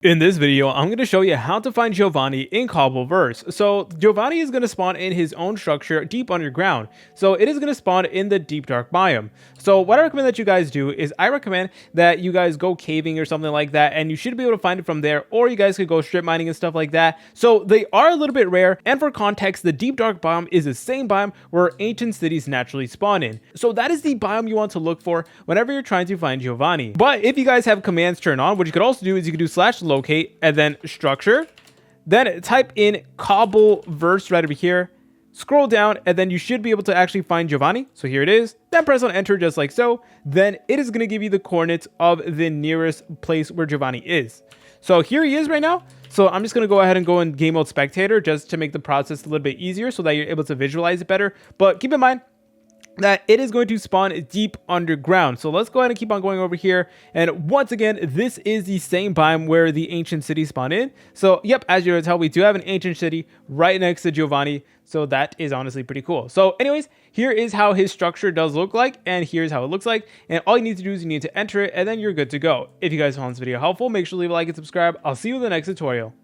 In this video, I'm going to show you how to find Giovanni in Cobbleverse. So Giovanni is going to spawn in his own structure deep underground. So it is going to spawn in the deep dark biome. So what I recommend that you guys do is I recommend that you guys go caving or something like that, and you should be able to find it from there, or you guys could go strip mining and stuff like that. So they are a little bit rare, and for context, the deep dark biome is the same biome where ancient cities naturally spawn in. So that is the biome you want to look for whenever you're trying to find Giovanni. But if you guys have commands turned on, what you could also do is you could do /locate and then structure, then type in Cobbleverse right over here, scroll down, and then you should be able to actually find Giovanni. So here it is. Then press on enter just like so. Then it is going to give you the coordinates of the nearest place where Giovanni is. So here he is right now. So I'm just going to go ahead and go in game mode spectator just to make the process a little bit easier so that you're able to visualize it better. But keep in mind that it is going to spawn deep underground. So let's go ahead and keep on going over here. And once again, this is the same biome where the ancient city spawned in. So yep, as you can tell, we do have an ancient city right next to Giovanni. So that is honestly pretty cool. So anyways, here is how his structure does look like, and here's how it looks like. And all you need to do is you need to enter it, and then you're good to go. If you guys found this video helpful, make sure to leave a like and subscribe. I'll see you in the next tutorial.